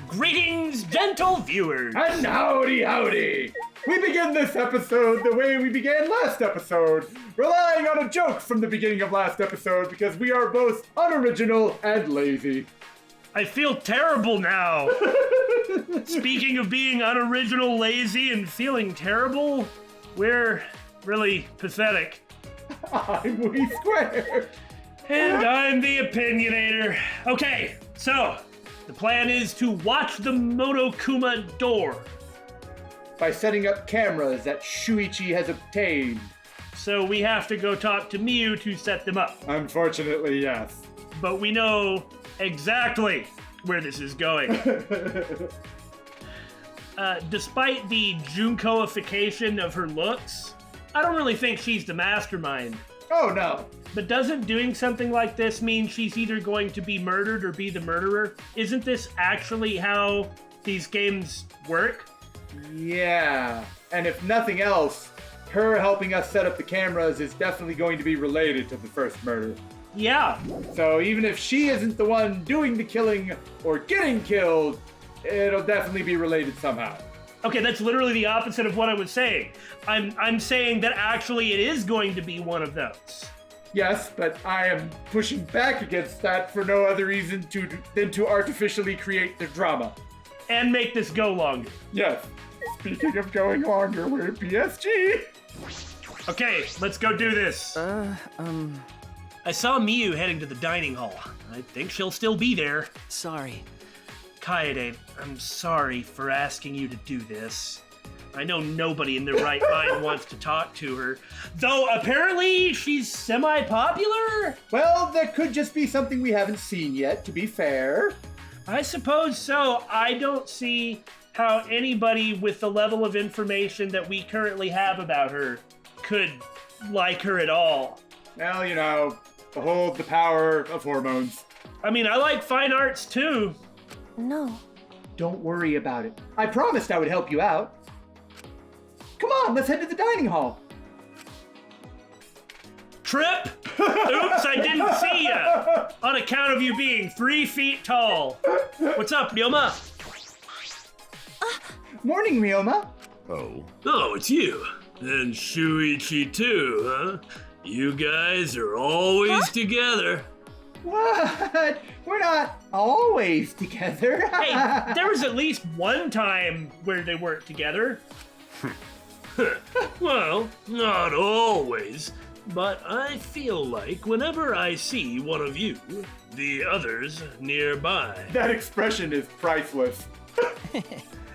Greetings, gentle viewers. And howdy. We begin this episode the way we began last episode, relying on a joke from the beginning of last episode because we are both unoriginal and lazy. I feel terrible now. Speaking of being unoriginal, lazy, and feeling terrible, we're really pathetic. I'm We Square. And I'm the Opinionator. Okay, so the plan is to watch the Monokuma door. By setting up cameras that Shuichi has obtained. So we have to go talk to Miu to set them up. Unfortunately, yes. But we know exactly where this is going. Despite the Junkoification of her looks, I don't really think she's the mastermind. Oh, no. But doesn't doing something like this mean she's either going to be murdered or be the murderer? Isn't this actually how these games work? Yeah. And if nothing else, her helping us set up the cameras is definitely going to be related to the first murder. Yeah. So even if she isn't the one doing the killing or getting killed, it'll definitely be related somehow. Okay, that's literally the opposite of what I was saying. I'm saying that actually it is going to be one of those. Yes, but I am pushing back against that for no other reason than to artificially create the drama. And make this go longer. Yes. Speaking of going longer, we're at PSG. Okay, let's go do this. I saw Miu heading to the dining hall. I think she'll still be there. Sorry. Kaede, I'm sorry for asking you to do this. I know nobody in their right mind wants to talk to her, though apparently she's semi-popular? Well, that could just be something we haven't seen yet, to be fair. I suppose so. I don't see how anybody with the level of information that we currently have about her could like her at all. Well, you know, behold the power of hormones. I mean, I like fine arts too. No. Don't worry about it. I promised I would help you out. Come on, let's head to the dining hall. Trip? Oops, I didn't see ya. On account of you being 3 feet tall. What's up, Ryoma? Morning, Ryoma. Oh, it's you. And Shuichi too, huh? You guys are always together. What? We're not always together. Hey, there was at least one time where they weren't together. Well, not always, but I feel like whenever I see one of you, the others nearby. That expression is priceless.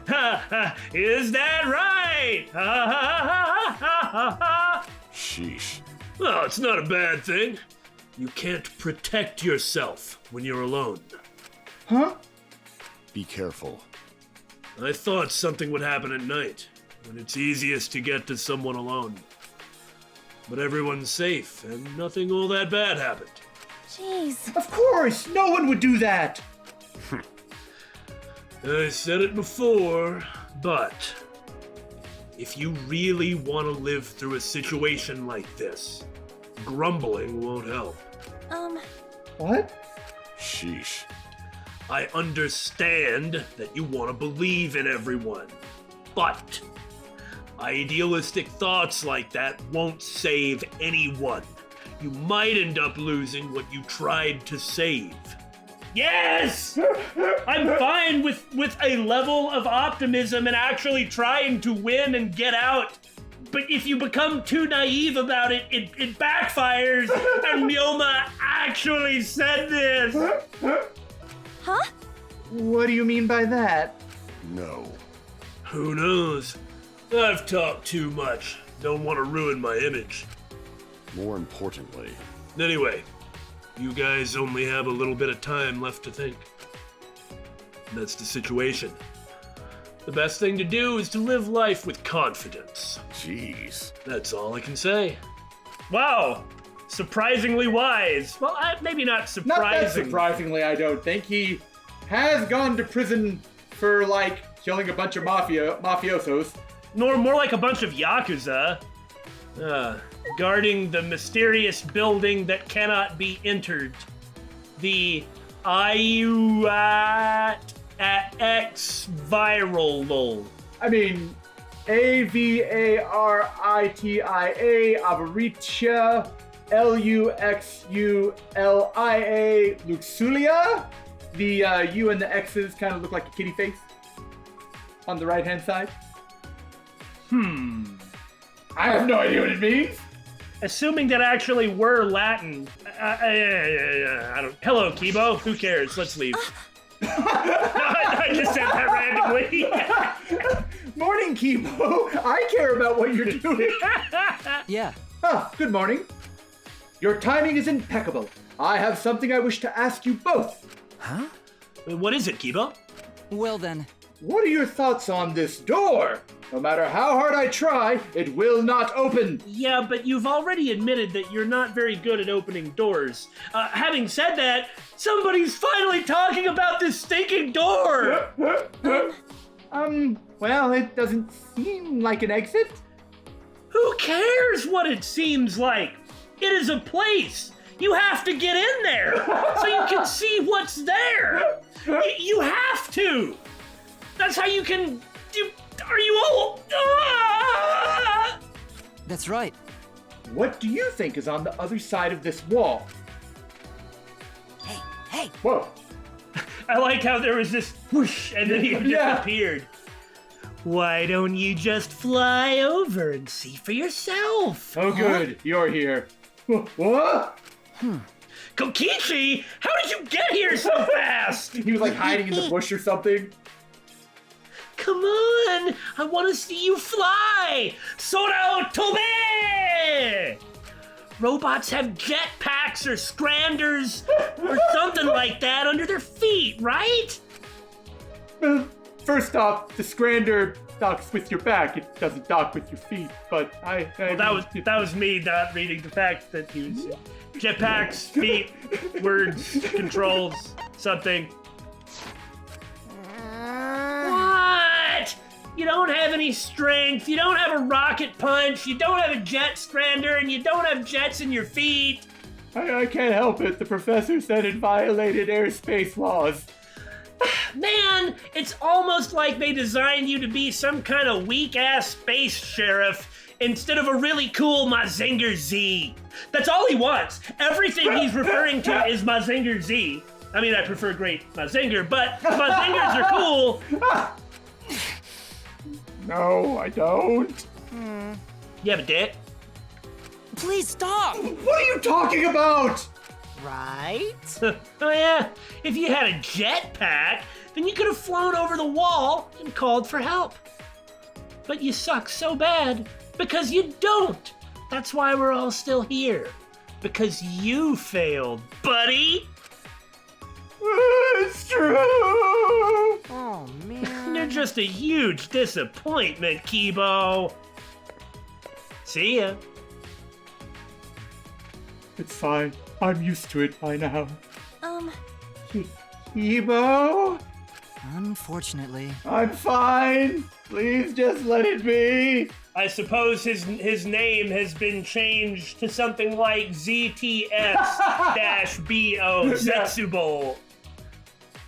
Ha ha! Is that right? Ha ha ha ha ha ha! sheesh. Well, it's not a bad thing. You can't protect yourself when you're alone. Huh? Be careful. I thought something would happen at night, when it's easiest to get to someone alone. But everyone's safe, and nothing all that bad happened. Jeez. Of course, no one would do that. I said it before, but if you really want to live through a situation like this, grumbling won't help. What? Sheesh. I understand that you want to believe in everyone, but idealistic thoughts like that won't save anyone. You might end up losing what you tried to save. Yes! I'm fine with a level of optimism and actually trying to win and get out. But if you become too naive about it, it backfires. And Ryoma actually said this. Huh? What do you mean by that? No. Who knows? I've talked too much. Don't want to ruin my image. More importantly, Anyway, you guys only have a little bit of time left to think. That's the situation. The best thing to do is to live life with confidence. jeez. That's all I can say. Wow, surprisingly wise. Well, maybe not Not that surprising. surprisingly, I don't think. He has gone to prison for, killing a bunch of mafiosos. Nor more like a bunch of yakuza. Guarding the mysterious building that cannot be entered. The MIU'S. viral lol. I mean, AVARITIA, Avaritia, LUXULIA, Luxulia. The U and the X's kind of look like a kitty face on the right-hand side. I have no idea what it means. Assuming that actually were Latin. I don't. Hello, Kibo. Who cares? Let's leave. I just said that randomly. Morning, Kibo. I care about what you're doing. Yeah. Good morning. Your timing is impeccable. I have something I wish to ask you both. Huh? What is it, Kibo? Well then. What are your thoughts on this door? No matter how hard I try, it will not open. Yeah, but you've already admitted that you're not very good at opening doors. Having said that, somebody's finally talking about this stinking door! Well, it doesn't seem like an exit. Who cares what it seems like? It is a place. You have to get in there so you can see what's there. You have to. That's how you can... Are you all... That's right. What do you think is on the other side of this wall? Hey. Whoa. I like how there was this whoosh and then he disappeared. Why don't you just fly over and see for yourself? Oh, good. You're here. What? Kokichi, how did you get here so fast? He was like hiding in the bush or something. Come on, I want to see you fly. Sora Tobe! Robots have jetpacks or scranders or something like that under their feet, right? First off, the Scrander docks with your back. It doesn't dock with your feet. But Well, that was me not reading the fact that he was jetpacks, feet, words, controls, something. What? You don't have any strength, you don't have a rocket punch, you don't have a jet scrander, and you don't have jets in your feet. I can't help it. The professor said it violated airspace laws. Man, it's almost like they designed you to be some kind of weak-ass space sheriff instead of a really cool Mazinger Z. That's all he wants. Everything he's referring to is Mazinger Z. I mean, I prefer Great Mazinger, but Mazingers are cool. No, I don't. You have a dick? Please stop! What are you talking about? Right? Oh yeah, if you had a jetpack, then you could have flown over the wall and called for help. But you suck so bad because you don't. That's why we're all still here. Because you failed, buddy. It's true. Oh, man. You're just a huge disappointment, Kibo. See ya. It's fine. I'm used to it by now. Um, Kibo? Unfortunately. I'm fine. Please just let it be. I suppose his name has been changed to something like ZTS-BO Zetsubo.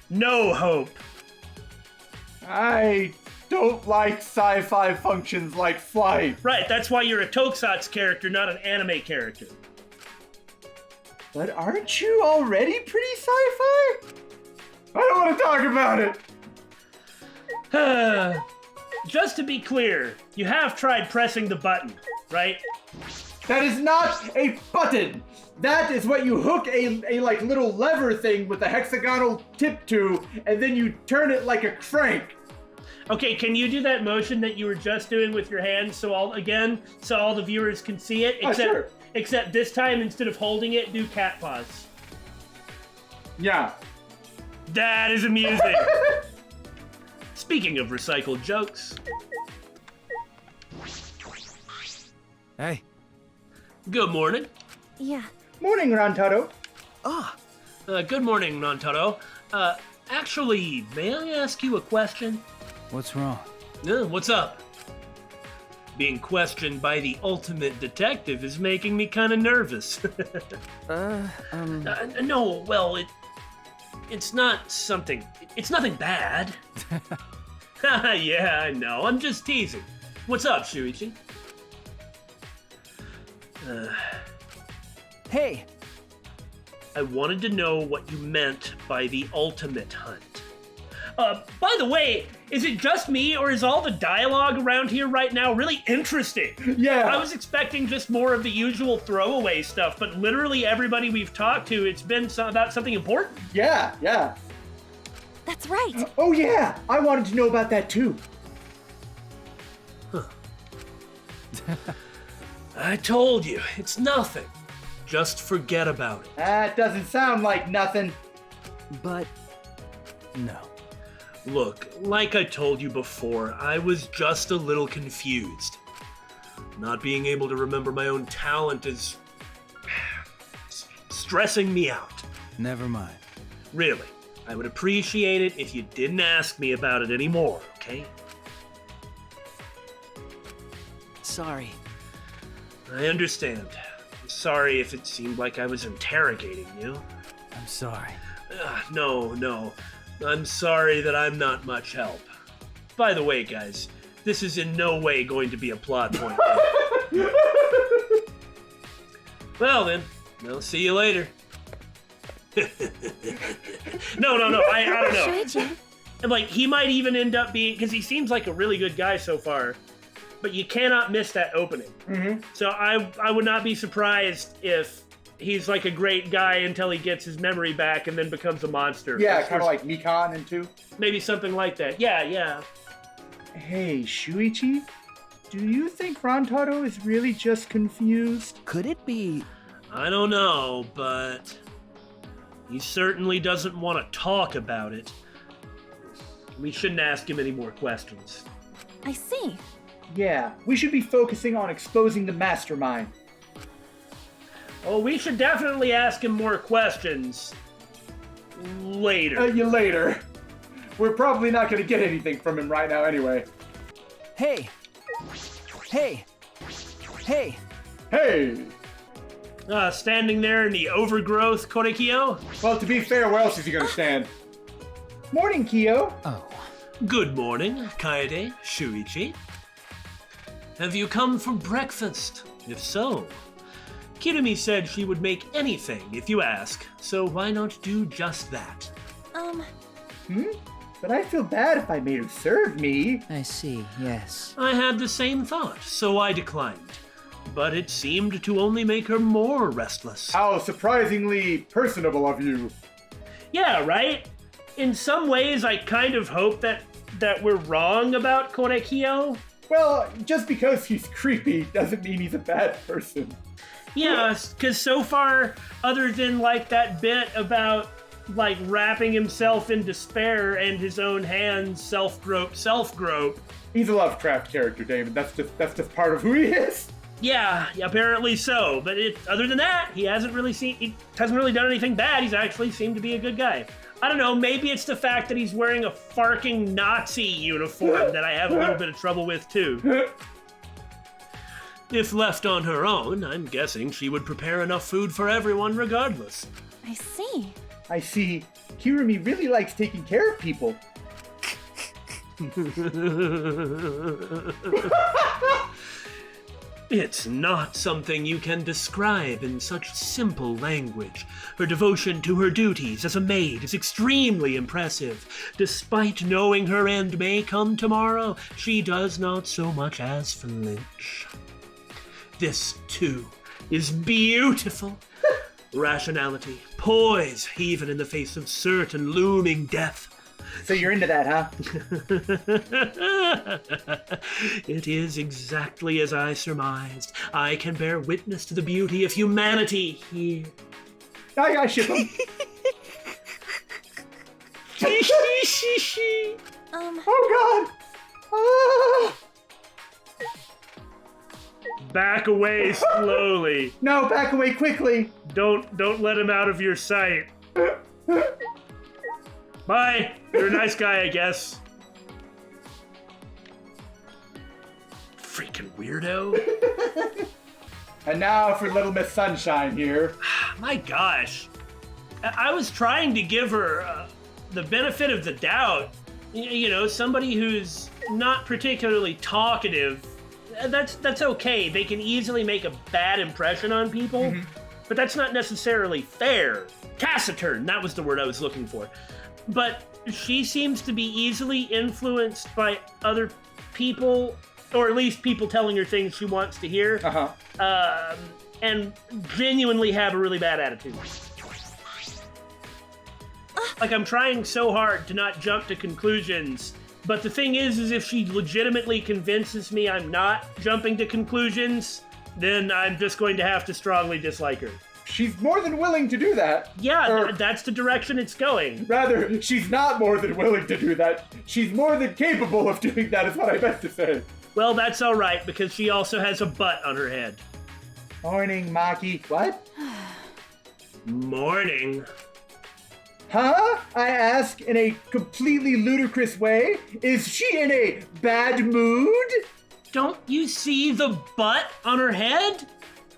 No hope. I don't like sci-fi functions like flight. Right, that's why you're a Tokusatsu character, not an anime character. But aren't you already pretty sci-fi? I don't want to talk about it. Just to be clear, you have tried pressing the button, right? That is not a button. That is what you hook a like little lever thing with a hexagonal tip to, and then you turn it like a crank. Okay, can you do that motion that you were just doing with your hands so all the viewers can see it? Sure. Except this time, instead of holding it, do cat paws. Yeah. That is amusing. Speaking of recycled jokes. Hey. Good morning. yeah. Morning, Rantaro. Good morning, Nontaro. Actually, may I ask you a question? What's wrong? What's up? Being questioned by the ultimate detective is making me kind of nervous. No, well, It's nothing bad. Yeah, I know. I'm just teasing. What's up, Shuichi? Hey, I wanted to know what you meant by the ultimate hunt. By the way, is it just me, or is all the dialogue around here right now really interesting? Yeah. I was expecting just more of the usual throwaway stuff, but literally everybody we've talked to, it's been about something important. Yeah, yeah. That's right. Oh yeah, I wanted to know about that too. I told you, it's nothing. Just forget about it. That doesn't sound like nothing. but no. Look, like I told you before, I was just a little confused. Not being able to remember my own talent is stressing me out. Never mind. Really, I would appreciate it if you didn't ask me about it anymore, okay? Sorry. I understand. I'm sorry if it seemed like I was interrogating you. I'm sorry. No. I'm sorry that I'm not much help. By the way, guys, this is in no way going to be a plot point. Well then, I'll see you later. No, I don't know. Shuichi, And like, he might even end up being, because he seems like a really good guy so far, but you cannot miss that opening. Mm-hmm. So I would not be surprised if he's like a great guy until he gets his memory back and then becomes a monster. Yeah, That's kind of like Mikan and 2. maybe something like that. Yeah. Hey, Shuichi, do you think Rantaro is really just confused? Could it be? I don't know, but he certainly doesn't want to talk about it. We shouldn't ask him any more questions. I see. Yeah, we should be focusing on exposing the mastermind. Oh, we should definitely ask him more questions later. You later. We're probably not going to get anything from him right now anyway. Hey! Hey! Hey! Hey! Standing there in the overgrowth, Korekio? Well, to be fair, where else is he going to stand? Morning, Kyo. Oh. Good morning, Kaede, Shuichi. Have you come for breakfast? If so, Kirumi said she would make anything if you ask, so why not do just that? But I feel bad if I made her serve me. I see, yes. I had the same thought, so I declined. But it seemed to only make her more restless. How surprisingly personable of you. Yeah, right? In some ways, I kind of hope that we're wrong about Korekio. Well, just because he's creepy doesn't mean he's a bad person. Yeah, because so far, other than like that bit about like wrapping himself in despair and his own hands self-grope, He's a Lovecraft character, Damon. That's just part of who he is. yeah, apparently so. But other than that, he hasn't really done anything bad. He's actually seemed to be a good guy. I don't know, maybe it's the fact that he's wearing a farking Nazi uniform that I have a little bit of trouble with too. If left on her own, I'm guessing she would prepare enough food for everyone regardless. I see. I see. Kirumi really likes taking care of people. It's not something you can describe in such simple language. Her devotion to her duties as a maid is extremely impressive. Despite knowing her end may come tomorrow, she does not so much as flinch. This, too, is beautiful. Rationality, poise, even in the face of certain looming death. So you're into that, huh? It is exactly as I surmised. I can bear witness to the beauty of humanity here. I ship him. Oh God! Ah! Back away slowly. No, back away quickly. Don't let him out of your sight. Bye. You're a nice guy, I guess. Freaking weirdo. And now for Little Miss Sunshine here. My gosh. I was trying to give her the benefit of the doubt. You know, somebody who's not particularly talkative, that's okay. They can easily make a bad impression on people, but that's not necessarily fair. Taciturn, that was the word I was looking for. But she seems to be easily influenced by other people, or at least people telling her things she wants to hear, and genuinely have a really bad attitude. Like, I'm trying so hard to not jump to conclusions, but the thing is if she legitimately convinces me I'm not jumping to conclusions, then I'm just going to have to strongly dislike her. She's more than willing to do that. Yeah, that's the direction it's going. Rather, she's not more than willing to do that. She's more than capable of doing that, is what I meant to say. Well, that's all right, because she also has a butt on her head. Morning, Maki. What? Morning. Huh? I ask in a completely ludicrous way. Is she in a bad mood? Don't you see the butt on her head?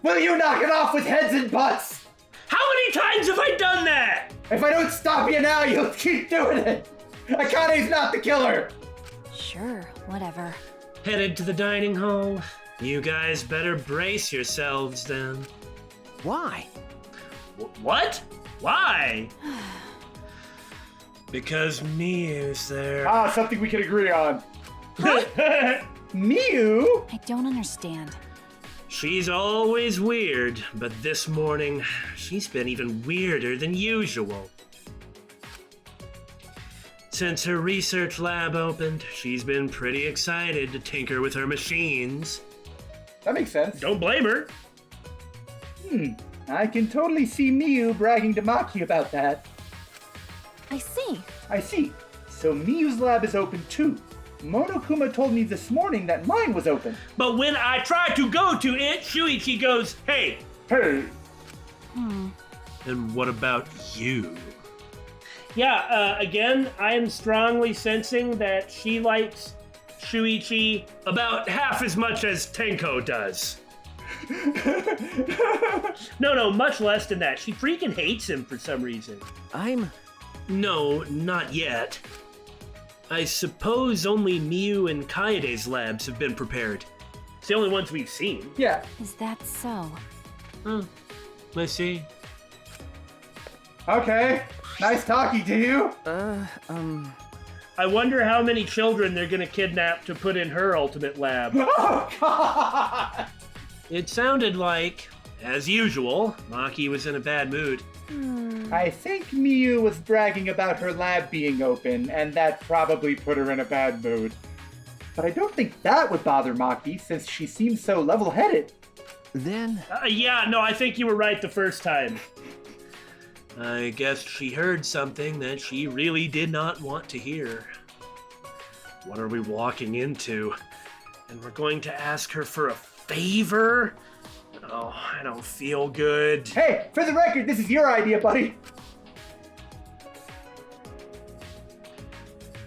Will you knock it off with heads and butts? How many times have I done that? If I don't stop you now, you'll keep doing it. Akane's not the killer. Sure, whatever. Headed to the dining hall. You guys better brace yourselves then. Why? What? Why? Because MIU'S there. Ah, something we can agree on. Miu? I don't understand. She's always weird, but this morning, she's been even weirder than usual. Since her research lab opened, she's been pretty excited to tinker with her machines. That makes sense. Don't blame her. I can totally see Miu bragging to Maki about that. I see. I see. So Miu's lab is open too. Monokuma told me this morning that mine was open. But when I try to go to it, Shuichi goes, hey. Hey. And what about you? Yeah, again, I am strongly sensing that she likes Shuichi about half as much as Tenko does. No, much less than that. She freaking hates him for some reason. No, not yet. I suppose only Miu and Kaede's labs have been prepared. It's the only ones we've seen. Yeah. Is that so? I see. Okay. Nice talking to you. I wonder how many children they're gonna kidnap to put in her ultimate lab. Oh, God. It sounded like, as usual, Maki was in a bad mood. I think Miu was bragging about her lab being open, and that probably put her in a bad mood. But I don't think that would bother Maki, since she seems so level-headed. Then? Yeah, no, I think you were right the first time. I guess she heard something that she really did not want to hear. What are we walking into? And we're going to ask her for a favor? Oh, I don't feel good. Hey, for the record, this is your idea, buddy.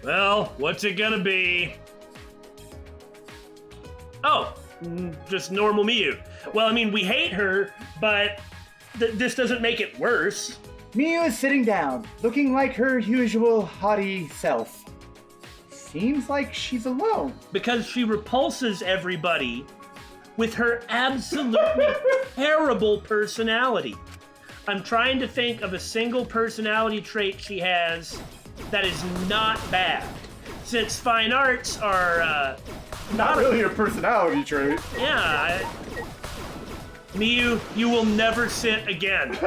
Well, what's it gonna be? Oh, just normal Miu. Well, I mean, we hate her, but this doesn't make it worse. Miu is sitting down, looking like her usual haughty self. Seems like she's alone. Because she repulses everybody with her absolutely terrible personality. I'm trying to think of a single personality trait she has that is not bad. Since fine arts are Not really a personality trait. Yeah. Miu, you will never sit again.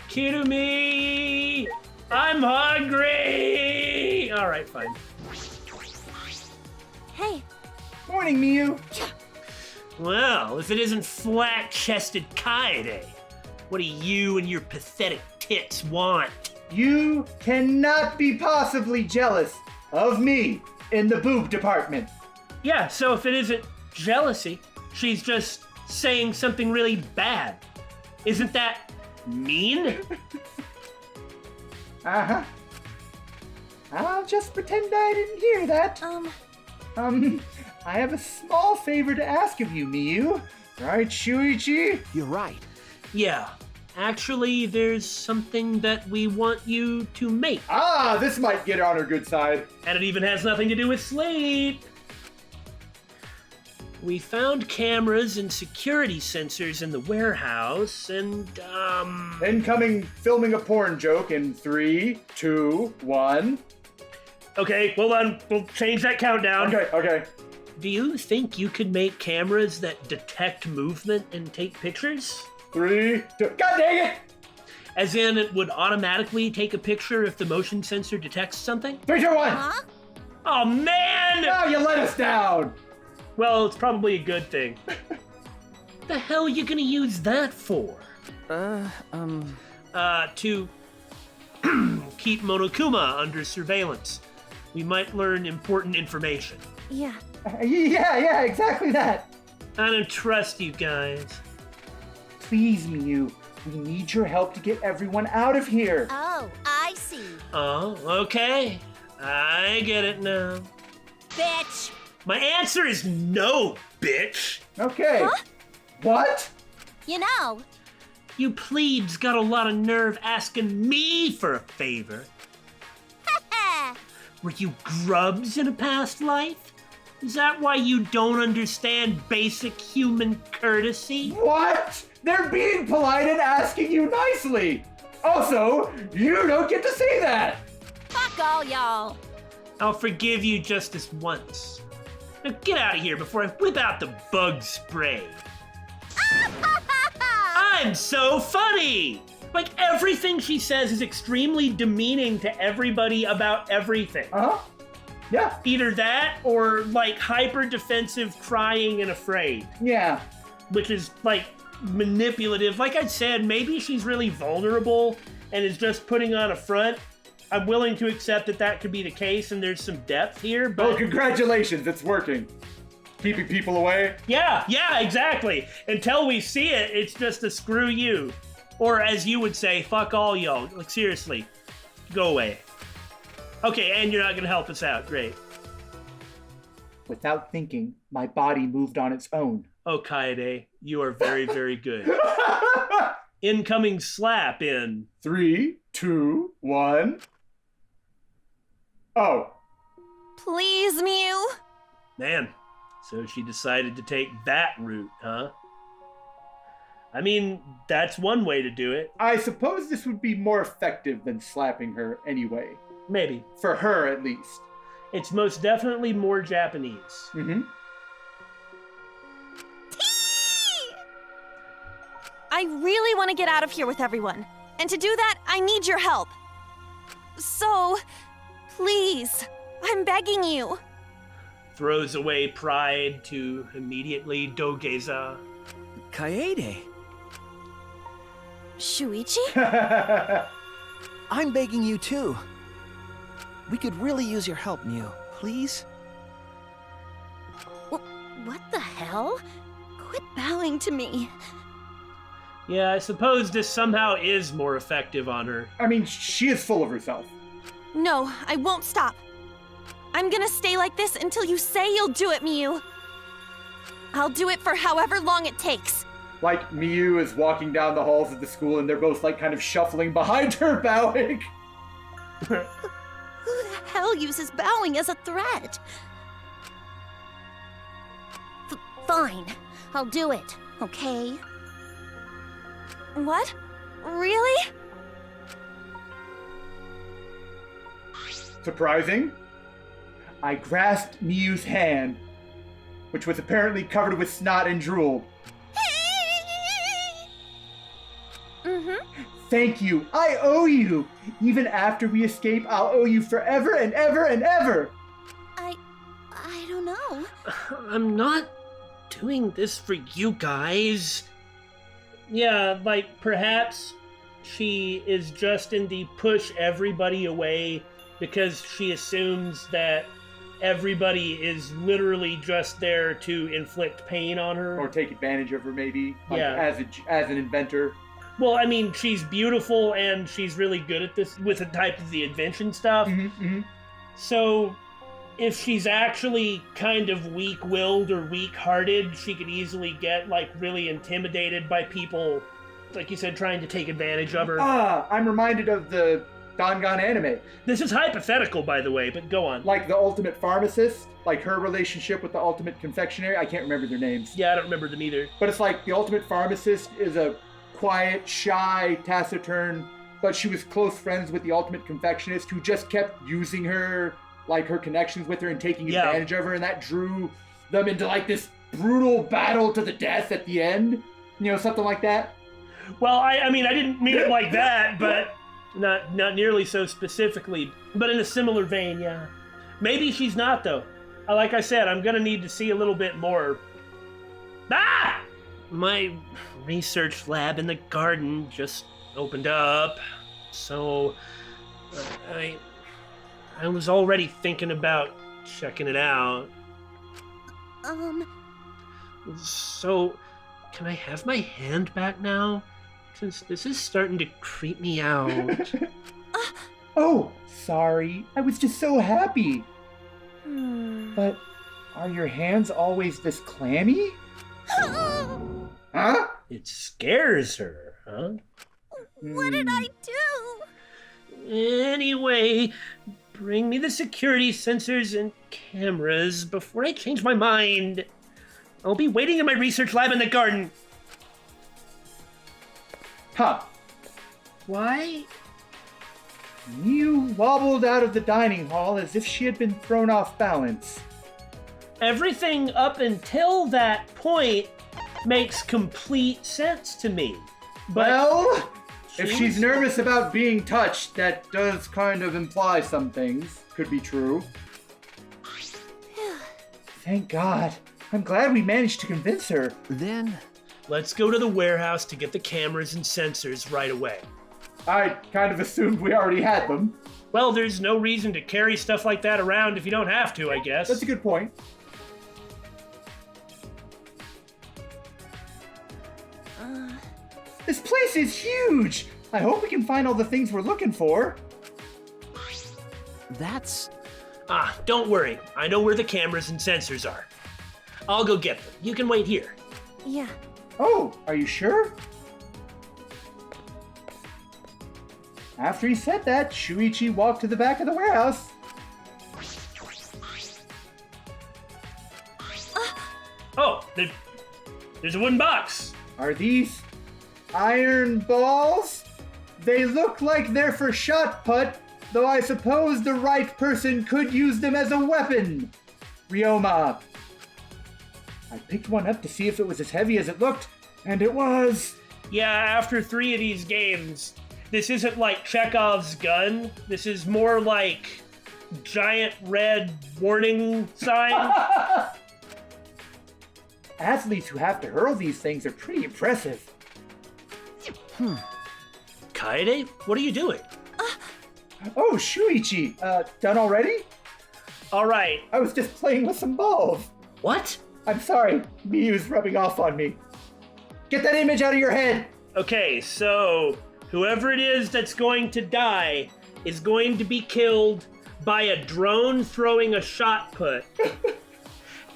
Kirumi, I'm hungry. All right, fine. Hey, Morning, Miu. Well, if it isn't flat-chested Kaede, what do you and your pathetic tits want? You cannot be possibly jealous of me in the boob department. Yeah, so if it isn't jealousy, she's just saying something really bad. Isn't that mean? Uh-huh. I'll just pretend I didn't hear that. I have a small favor to ask of you, Miu. Right, Shuichi? You're right. Yeah. Actually, there's something that we want you to make. Ah, this might get on her good side. And it even has nothing to do with sleep. We found cameras and security sensors in the warehouse, and, Incoming filming a porn joke in 3, 2, 1. Okay, hold on. We'll change that countdown. Okay. Do you think you could make cameras that detect movement and take pictures? 3, 2, God dang it! As in, it would automatically take a picture if the motion sensor detects something? 3, 2, 1. Huh? Oh, man! Now you let us down. Well, it's probably a good thing. The hell are you gonna use that for? To keep Monokuma under surveillance. We might learn important information. Yeah. Yeah, exactly that. I don't trust you guys. Please, Miu, we need your help to get everyone out of here. Oh, I see. Oh, okay. I get it now. Bitch! My answer is no, bitch. Okay. Huh? What? You know, You plebes got a lot of nerve asking me for a favor. Were you grubs in a past life? Is that why you don't understand basic human courtesy? What? They're being polite and asking you nicely. Also, you don't get to say that. fuck all y'all. I'll forgive you just this once. Now get out of here before I whip out the bug spray. I'm so funny! Like, everything she says is extremely demeaning to everybody about everything. Uh-huh. Yeah. Either that or, like, hyper defensive, crying, and afraid. Yeah. Which is, like, manipulative. Like I said, maybe she's really vulnerable and is just putting on a front. I'm willing to accept that that could be the case and there's some depth here, but... Oh, congratulations, it's working. Keeping people away? Yeah, exactly. Until we see it, it's just a screw you. Or as you would say, fuck all y'all. Like, seriously, go away. Okay, and you're not gonna help us out. Great. Without thinking, my body moved on its own. Oh, Kaede, you are very, very good. Incoming slap in 3, 2, 1. Oh. Please, Miu. Man, so she decided to take that route, huh? I mean, that's one way to do it. I suppose this would be more effective than slapping her anyway. Maybe. For her, at least. It's most definitely more Japanese. Mm-hmm. I really want to get out of here with everyone. And to do that, I need your help. So, please, I'm begging you. Throws away pride to immediately Dogeza. Kaede, Shuichi? I'm begging you too. We could really use your help, Miu. Please? What the hell? Quit bowing to me. Yeah, I suppose this somehow is more effective on her. I mean, she is full of herself. No, I won't stop. I'm gonna stay like this until you say you'll do it, Miu. I'll do it for however long it takes. Like, Miu is walking down the halls of the school and they're both, like, kind of shuffling behind her, bowing. Who the hell uses bowing as a threat? Fine. I'll do it, okay? What? Really? Surprising? I grasped Miu's hand, which was apparently covered with snot and drool. Thank you. I owe you. Even after we escape, I'll owe you forever and ever and ever. I don't know. I'm not doing this for you guys. Yeah, like perhaps she is just in the push everybody away because she assumes that everybody is literally just there to inflict pain on her. Or take advantage of her, maybe. Like, Yeah. as an inventor. Well, I mean, she's beautiful and she's really good at this with the type of the invention stuff. So if she's actually kind of weak-willed or weak-hearted, she could easily get, like, really intimidated by people like you said, trying to take advantage of her. I'm reminded of the Dangan anime. This is hypothetical, by the way, but go on. Like the ultimate pharmacist, like her relationship with the ultimate confectionery. I can't remember their names. Yeah, I don't remember them either. But it's like the ultimate pharmacist is a quiet, shy, taciturn, but she was close friends with the ultimate confectionist who just kept using her, like her connections with her and taking advantage of her, and that drew them into like this brutal battle to the death at the end. You know, something like that. Well, I mean, I didn't mean it like that, but not nearly so specifically. But in a similar vein, yeah. Maybe she's not, though. Like I said, I'm gonna need to see a little bit more. Ah! My research lab in the garden just opened up, so I was already thinking about checking it out. So, can I have my hand back now? Since this is starting to creep me out. Oh, sorry. I was just so happy. But are your hands always this clammy? Huh? It scares her, huh? What did I do? Anyway, bring me the security sensors and cameras before I change my mind. I'll be waiting in my research lab in the garden. Huh. Why? You wobbled out of the dining hall as if she had been thrown off balance. Everything up until that point makes complete sense to me. But Well, if she's nervous about being touched, that does kind of imply some things. Could be true. Thank God. I'm glad we managed to convince her. Then, let's go to the warehouse to get the cameras and sensors right away. I kind of assumed we already had them. Well, there's no reason to carry stuff like that around if you don't have to, I guess. That's a good point. This place is huge! I hope we can find all the things we're looking for. that's... Don't worry. I know where the cameras and sensors are. I'll go get them. You can wait here. Yeah. Oh, are you sure? After he said that, Shuichi walked to the back of the warehouse. Oh, there's a wooden box. Are these iron balls? They look like they're for shot put, though I suppose the right person could use them as a weapon. Ryoma. I picked one up to see if it was as heavy as it looked, and it was. Yeah, after 3 of these games, this isn't like Chekhov's gun. This is more like giant red warning sign. Athletes who have to hurl these things are pretty impressive. Kaede, what are you doing? Oh, Shuichi, done already? All right. I was just playing with some balls. What? I'm sorry, MIU'S rubbing off on me. Get that image out of your head! Okay, so whoever it is that's going to die is going to be killed by a drone throwing a shot put.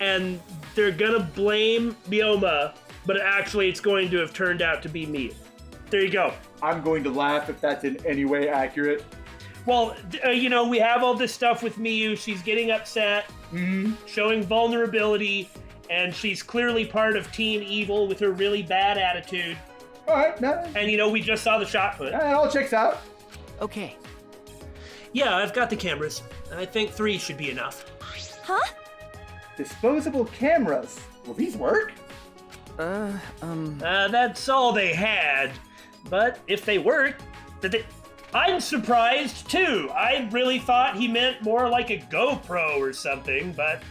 And they're gonna blame Ryoma, but actually it's going to have turned out to be me. There you go. I'm going to laugh if that's in any way accurate. Well, we have all this stuff with Miu. She's getting upset, showing vulnerability, and she's clearly part of Team Evil with her really bad attitude. Alright, And, we just saw the shot put. it all checks out. Okay. Yeah, I've got the cameras. I think 3 should be enough. Huh? Disposable cameras. Will these work? That's all they had. But if they work, I'm surprised too. I really thought he meant more like a GoPro or something, but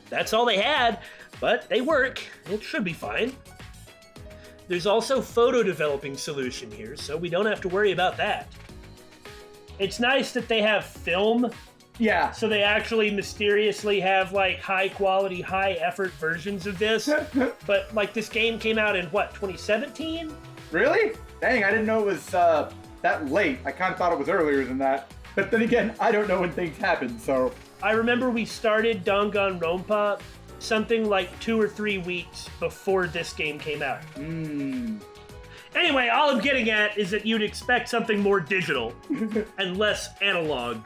that's all they had. But they work. It should be fine. There's also photo developing solution here, so we don't have to worry about that. It's nice that they have film, Yeah. so they actually mysteriously have like high quality, high effort versions of this. But like this game came out in what, 2017? Really? Dang, I didn't know it was that late. I kind of thought it was earlier than that. But then again, I don't know when things happen, so. I remember we started Danganronpa something like 2 or 3 weeks before this game came out. Anyway, all I'm getting at is that you'd expect something more digital and less analog.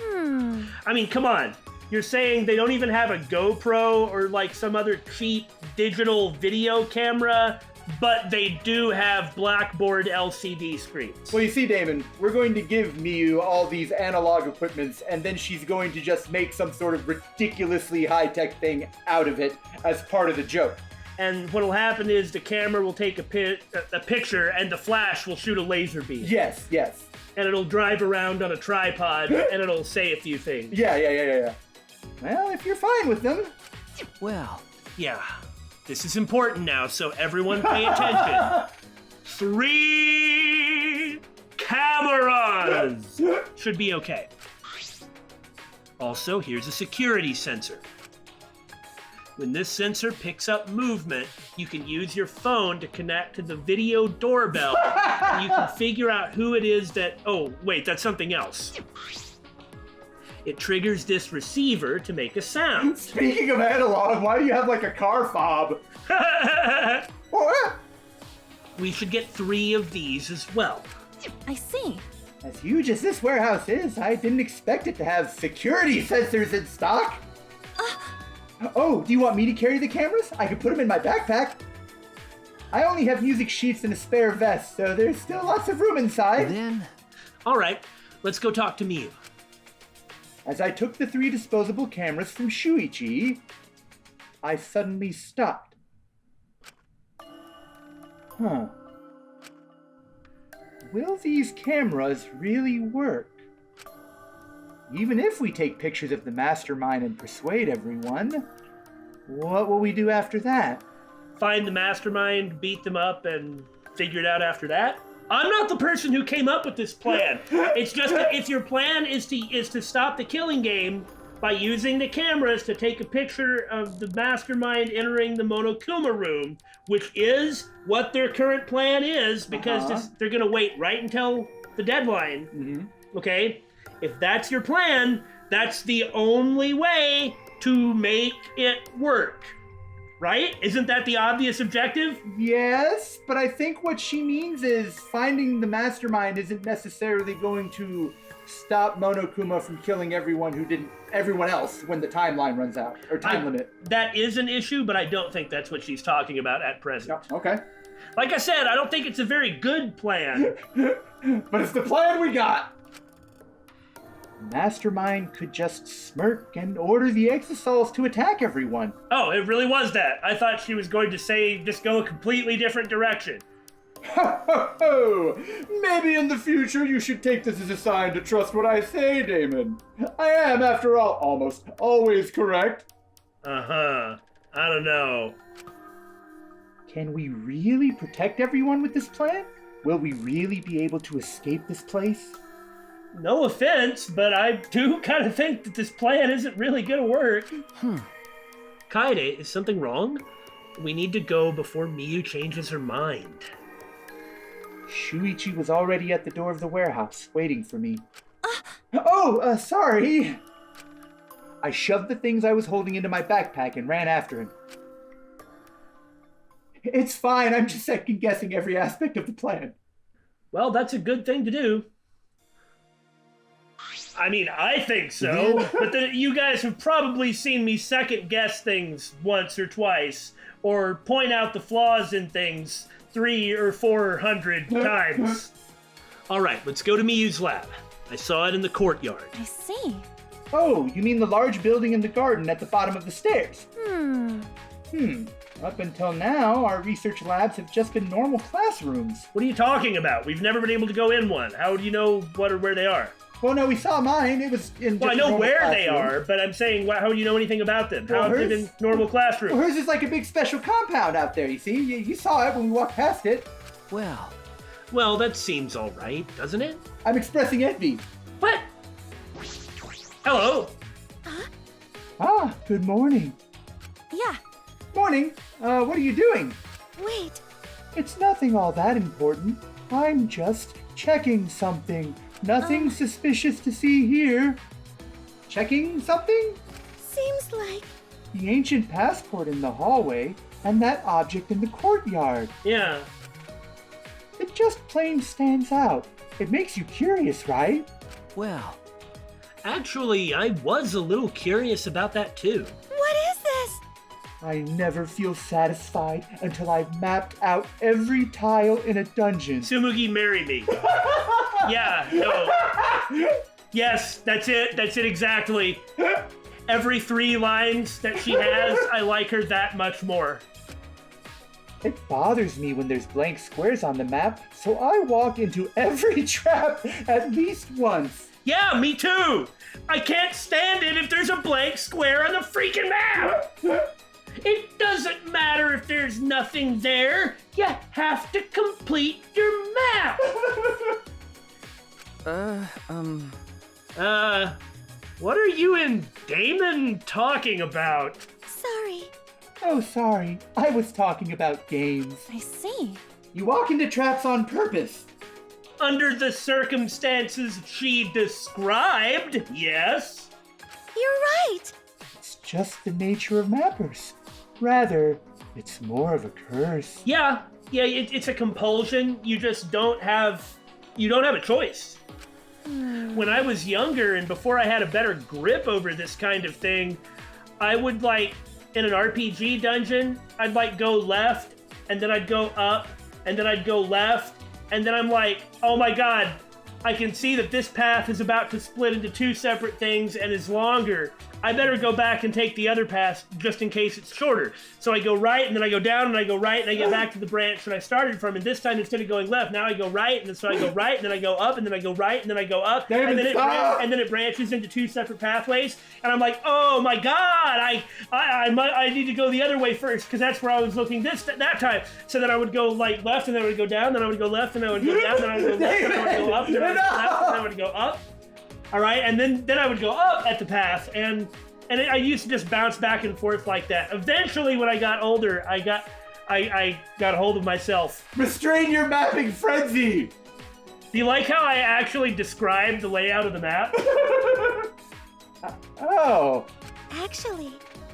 I mean, come on. You're saying they don't even have a GoPro or like some other cheap digital video camera, but they do have blackboard LCD screens. Well, you see, Damon, we're going to give Miu all these analog equipments, and then she's going to just make some sort of ridiculously high-tech thing out of it as part of the joke. And what'll happen is the camera will take a picture, and the flash will shoot a laser beam. Yes. And it'll drive around on a tripod, and it'll say a few things. Yeah. Well, if you're fine with them. Well, Yeah. This is important now, so everyone pay attention. 3 cameras! Should be okay. Also, here's a security sensor. When this sensor picks up movement, you can use your phone to connect to the video doorbell, and you can figure out who it is that... Oh, wait, that's something else. It triggers this receiver to make a sound. Speaking of analog, why do you have like a car fob? What? We should get 3 of these as well. I see. As huge as this warehouse is, I didn't expect it to have security sensors in stock. Oh, do you want me to carry the cameras? I could put them in my backpack. I only have music sheets and a spare vest, so there's still lots of room inside. then... All right, let's go talk to Miu. As I took the 3 disposable cameras from Shuichi, I suddenly stopped. Will these cameras really work? Even if we take pictures of the mastermind and persuade everyone, what will we do after that? Find the mastermind, beat them up, and figure it out after that? I'm not the person who came up with this plan. It's just that if your plan is to stop the killing game by using the cameras to take a picture of the mastermind entering the Monokuma room, which is what their current plan is, because they're going to wait right until the deadline. Okay? If that's your plan, that's the only way to make it work. Right? Isn't that the obvious objective? Yes, but I think what she means is finding the mastermind isn't necessarily going to stop Monokuma from killing everyone else when the timeline runs out, or time limit. That is an issue, but I don't think that's what she's talking about at present. Oh, okay. Like I said, I don't think it's a very good plan. But it's the plan we got! Mastermind could just smirk and order the Exosols to attack everyone. Oh, it really was that. I thought she was going to say just go a completely different direction. Maybe in the future you should take this as a sign to trust what I say, Damon. I am, after all, almost always correct. I don't know. Can we really protect everyone with this plan? Will we really be able to escape this place? No offense, but I do kind of think that this plan isn't really gonna work. Kaede, is something wrong? We need to go before Miu changes her mind. Shuichi was already at the door of the warehouse, waiting for me. Sorry! I shoved the things I was holding into my backpack and ran after him. It's fine, I'm just second-guessing every aspect of the plan. Well, that's a good thing to do. I mean, I think so, but you guys have probably seen me second-guess things once or twice, or point out the flaws in things 300 or 400 times. All right, let's go to Miu's lab. I saw it in the courtyard. I see. Oh, you mean the large building in the garden at the bottom of the stairs? Up until now, our research labs have just been normal classrooms. What are you talking about? We've never been able to go in one. How do you know what or where they are? Well, no, we saw mine. It was in. Well, I know where they are, but I'm saying, how do you know anything about them? How have they been normal classrooms? Well, hers is like a big special compound out there, you see? You saw it when we walked past it. Well, that seems all right, doesn't it? I'm expressing envy. What? Hello? Good morning. Yeah. Morning. What are you doing? Wait. It's nothing all that important. I'm just checking something. Nothing suspicious to see here. Checking something? Seems like... The ancient passport in the hallway, and that object in the courtyard. Yeah. It just plain stands out. It makes you curious, right? Well, Actually, I was a little curious about that too. What is this? I never feel satisfied until I've mapped out every tile in a dungeon. Tsumugi, marry me. Yeah, no. Yes, that's it. That's it exactly. Every 3 lines that she has, I like her that much more. It bothers me when there's blank squares on the map, so I walk into every trap at least once. Yeah, me too. I can't stand it if there's a blank square on the freaking map. It doesn't matter if there's nothing there. You have to complete your map. What are you and Damon talking about? Sorry. Oh, sorry. I was talking about games. I see. You walk into traps on purpose. Under the circumstances she described, yes. You're right. It's just the nature of mappers. Rather, it's more of a curse. Yeah, it's a compulsion. You just don't have a choice. When I was younger and before I had a better grip over this kind of thing, I would in an RPG dungeon, I'd go left and then I'd go up and then I'd go left and then I'm like, oh my god, I can see that this path is about to split into 2 separate things and is longer. I better go back and take the other path just in case it's shorter. So I go right, and then I go down, and I go right, and I get back to the branch that I started from. And this time, instead of going left, now I go right, and then so I go right, and then I go up, and then I go right, and then I go up, and then it branches into 2 separate pathways. And I'm like, oh my god, I need to go the other way first because that's where I was looking that time. So then I would go left, and then I would go down, then I would go left, and I would go down, then I would go left, and I would go up, then I would go left, and I would go up. All right, and then I would go up at the path, and I used to just bounce back and forth like that. Eventually, when I got older, I got a hold of myself. Restrain your mapping frenzy! Do you like how I actually described the layout of the map? Oh, Actually,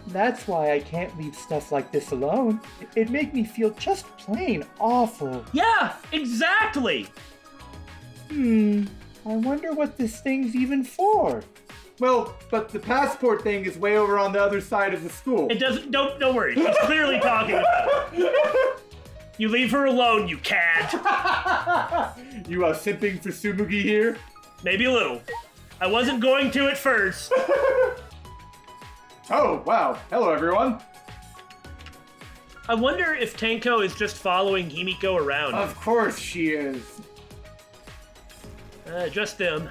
that's why I can't leave stuff like this alone. It'd make me feel just plain awful. Yeah, exactly. I wonder what this thing's even for. Well, but the passport thing is way over on the other side of the school. It doesn't. Don't worry. She's clearly talking about it. You leave her alone, you cad. You are simping for Tsumugi here? Maybe a little. I wasn't going to at first. Oh, wow. Hello, everyone. I wonder if Tenko is just following Himiko around. Of course she is. Just them.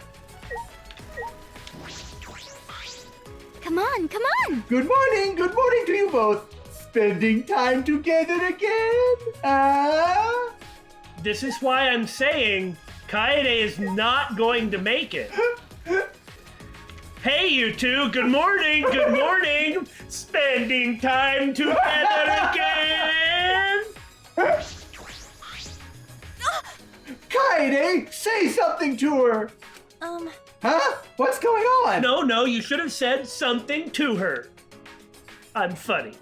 come on, come on. Good morning to you both. Spending time together again? This is why I'm saying Kaede is not going to make it. Hey, you two, good morning, good morning. Spending time together again. Kaede, say something to her. Huh? What's going on? No, you should have said something to her. I'm funny.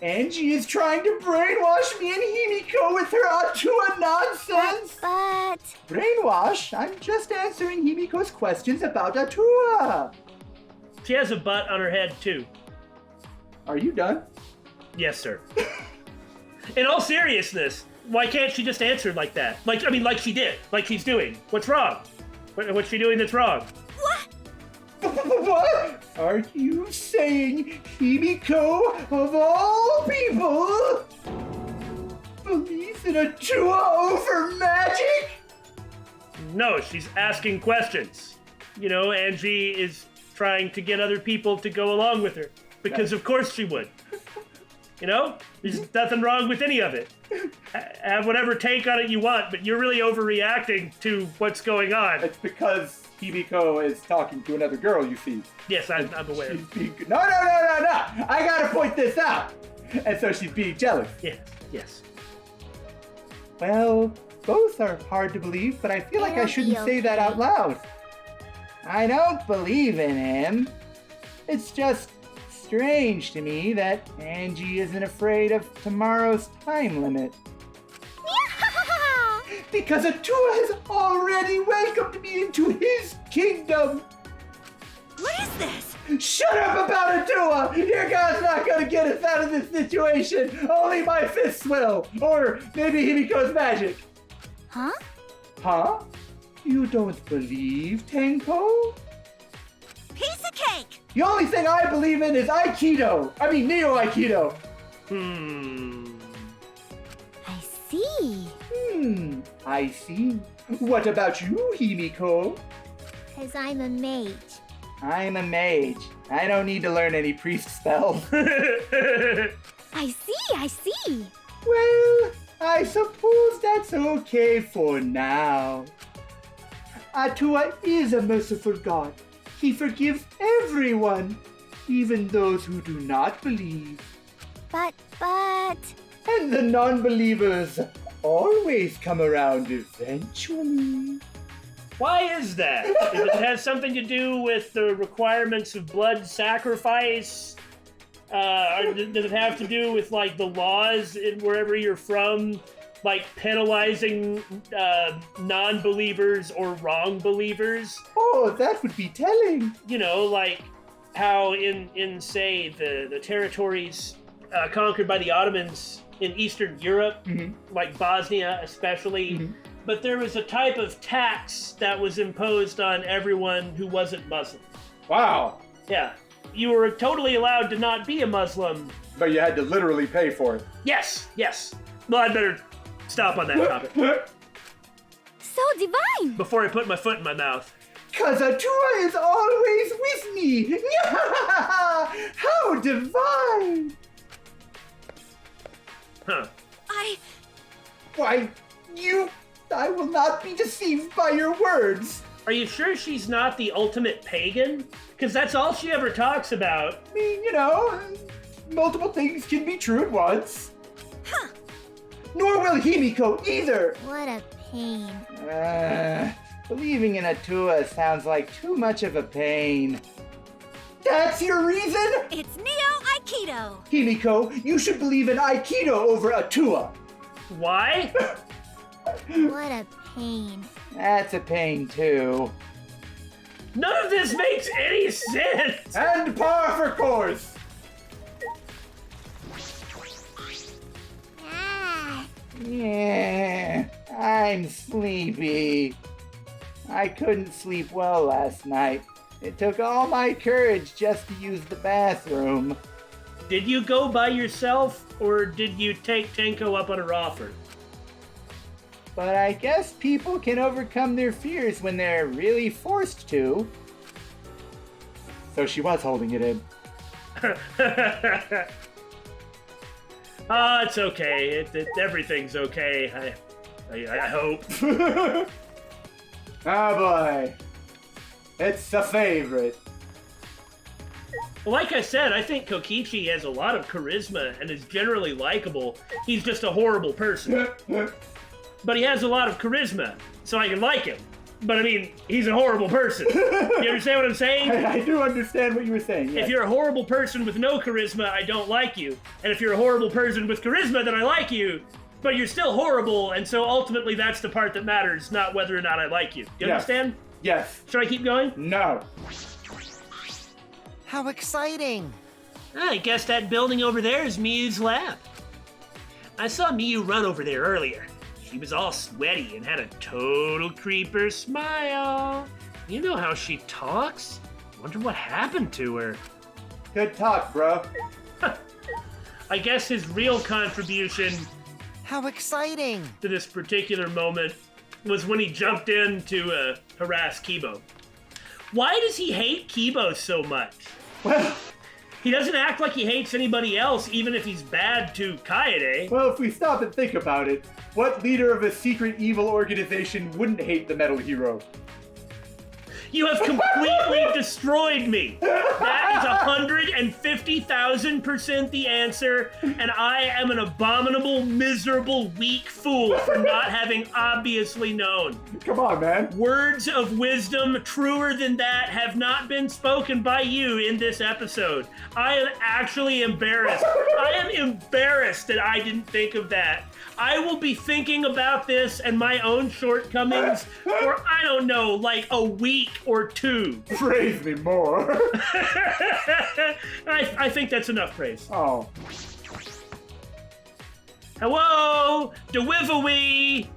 Angie is trying to brainwash me and Himiko with her Atua nonsense. But... Brainwash? I'm just answering Himiko's questions about Atua. She has a butt on her head, too. Are you done? Yes, sir. In all seriousness, why can't she just answer like that? Like she did. Like she's doing. What's wrong? What's she doing that's wrong? What? Are you saying Himiko, of all people, believes in Atua over magic? No, she's asking questions. You know, Angie is trying to get other people to go along with her. Because of course she would. You know? There's nothing wrong with any of it. Have whatever take on it you want, but you're really overreacting to what's going on. It's because Himiko is talking to another girl, you see. Yes, I'm aware. She's being... No! I gotta point this out! And so she's being jealous. Yes. Well, both are hard to believe, but I feel like I shouldn't say that out loud. I don't believe in him. It's just strange to me that Angie isn't afraid of tomorrow's time limit. because Atua has already welcomed me into his kingdom. What is this? Shut up about Atua! Your god's not gonna get us out of this situation! Only my fists will! Or maybe Himiko's magic. Huh? Huh? You don't believe, Tenko? Piece of cake! The only thing I believe in is Aikido! I mean, Neo-Aikido! I see. I see. What about you, Himiko? 'Cause I'm a mage. I'm a mage. I don't need to learn any priest spells. I see. Well, I suppose that's okay for now. Atua is a merciful god. He forgives everyone, even those who do not believe. But... And the non-believers always come around eventually. Why is that? Does it have something to do with the requirements of blood sacrifice? Or does it have to do with, like, the laws in wherever you're from, like penalizing non-believers or wrong believers? Oh, that would be telling. You know, like how in say, the territories conquered by the Ottomans in Eastern Europe, like Bosnia especially, but there was a type of tax that was imposed on everyone who wasn't Muslim. Wow. Yeah. You were totally allowed to not be a Muslim. But you had to literally pay for it. Yes. Well, I'd better stop on that topic So divine! before I put my foot in my mouth. 'Cause Atua is always with me! How divine! Huh. Why, I will not be deceived by your words. Are you sure she's not the ultimate pagan? Because that's all she ever talks about. I mean, you know, multiple things can be true at once. Huh. Nor will Himiko either. What a pain. Believing in Atua sounds like too much of a pain. That's your reason? It's Neo-Aikido! Himiko, you should believe in Aikido over Atua. Why? What a pain. That's a pain too. None of this makes any sense! And par for course. Ah. Yeah, I'm sleepy. I couldn't sleep well last night. It took all my courage just to use the bathroom. Did you go by yourself, or did you take Tenko up on her offer? But I guess people can overcome their fears when they're really forced to. So she was holding it in. It's okay. Everything's okay. I hope. Oh boy. It's a favorite. Well, like I said, I think Kokichi has a lot of charisma and is generally likable. He's just a horrible person. But he has a lot of charisma, so I can like him. But I mean, he's a horrible person. You understand what I'm saying? I do understand what you were saying. Yes. If you're a horrible person with no charisma, I don't like you. And if you're a horrible person with charisma, then I like you. But you're still horrible, and so ultimately that's the part that matters, not whether or not I like you. You understand? Yes. Should I keep going? No. How exciting! I guess that building over there is MIU'S lab. I saw Miu run over there earlier. She was all sweaty and had a total creeper smile. You know how she talks? Wonder what happened to her. Good talk, bro. I guess his real contribution How exciting! to this particular moment was when he jumped in to harass Kibo. Why does he hate Kibo so much? Well, He doesn't act like he hates anybody else, even if he's bad to Kaede. well, if we stop and think about it, what leader of a secret evil organization wouldn't hate the metal hero? You have completely destroyed me. That is 150,000% the answer, and I am an abominable, miserable, weak fool for not having obviously known. Come on, man. Words of wisdom truer than that have not been spoken by you in this episode. I am actually embarrassed. I am embarrassed that I didn't think of that. I will be thinking about this and my own shortcomings for, I don't know, like a week or two. Praise me more. I think that's enough praise. Oh. Hello? DeWiveawee?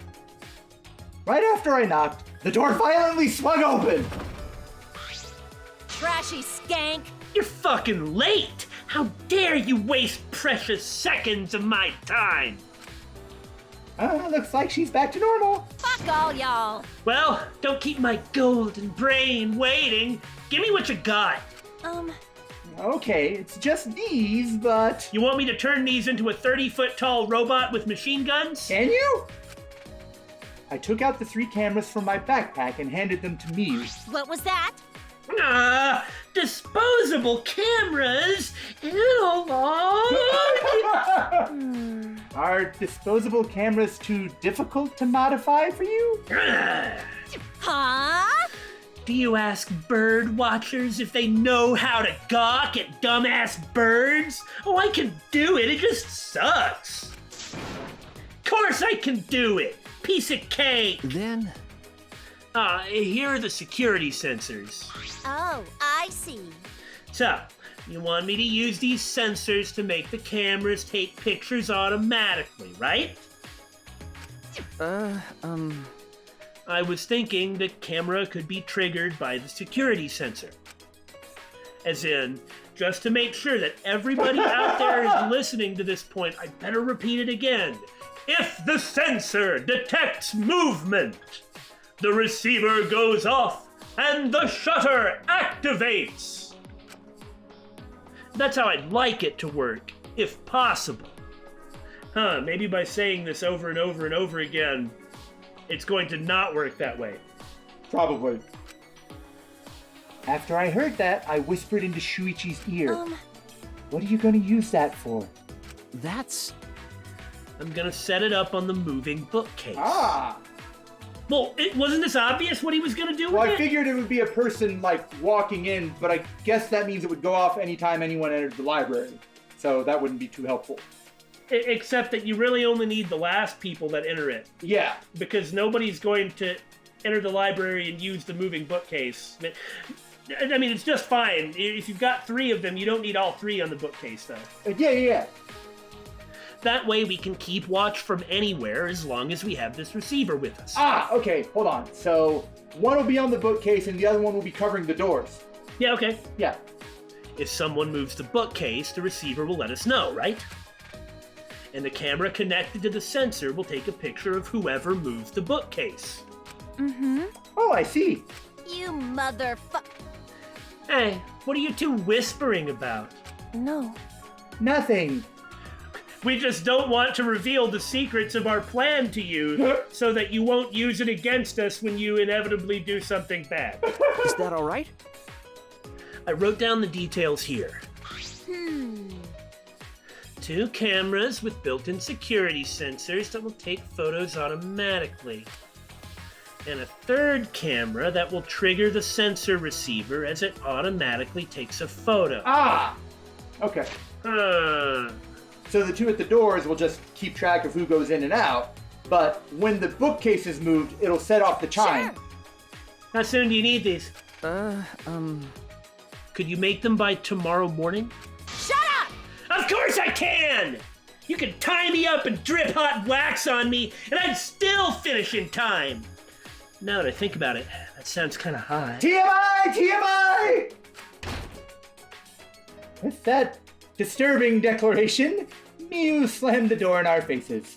Right after I knocked, the door violently swung open. Trashy skank. You're fucking late! How dare you waste precious seconds of my time! Looks like she's back to normal. Fuck all y'all. Well, don't keep my golden brain waiting. Give me what you got. Okay, it's just these, but... You want me to turn these into a 30-foot tall robot with machine guns? Can you? I took out the 3 cameras from my backpack and handed them to MIU'S. What was that? Disposable cameras? Are disposable cameras too difficult to modify for you? Huh? Do you ask bird watchers if they know how to gawk at dumbass birds? Oh, I can do it. It just sucks. Of course I can do it. Piece of cake. Then, Here are the security sensors. Oh, I see. So, you want me to use these sensors to make the cameras take pictures automatically, right? I was thinking the camera could be triggered by the security sensor. As in, just to make sure that everybody out there is listening to this point, I better repeat it again. If the sensor detects movement, the receiver goes off and the shutter activates. That's how I'd like it to work, if possible. Maybe by saying this over and over and over again, it's going to not work that way. Probably. After I heard that, I whispered into Shuichi's ear. What are you going to use that for? that's... I'm gonna set it up on the moving bookcase. Ah! Well, wasn't this obvious what he was gonna do Well, with I it? figured it would be a person, like, walking in, but I guess that means it would go off anytime anyone entered the library. So that wouldn't be too helpful. Except that you really only need the last people that enter it. Yeah. Because nobody's going to enter the library and use the moving bookcase. I mean, it's just fine. If you've got 3 of them, you don't need all 3 on the bookcase, though. Yeah. That way we can keep watch from anywhere as long as we have this receiver with us. Okay, hold on. So, one will be on the bookcase and the other one will be covering the doors. Yeah, okay. Yeah. If someone moves the bookcase, the receiver will let us know, right? And the camera connected to the sensor will take a picture of whoever moves the bookcase. Oh, I see. You motherfuck. Hey, what are you two whispering about? No. Nothing. We just don't want to reveal the secrets of our plan to you so that you won't use it against us when you inevitably do something bad. Is that all right? I wrote down the details here. 2 cameras with built-in security sensors that will take photos automatically. And a 3rd camera that will trigger the sensor receiver as it automatically takes a photo. Okay. Huh. So the 2 at the doors will just keep track of who goes in and out, but when the bookcase is moved, it'll set off the chime. Sure. How soon do you need these? Could you make them by tomorrow morning? Shut up! Of course I can! You can tie me up and drip hot wax on me, and I'd still finish in time. Now that I think about it, that sounds kind of high. TMI! With that disturbing declaration, MIU'S slammed the door in our faces.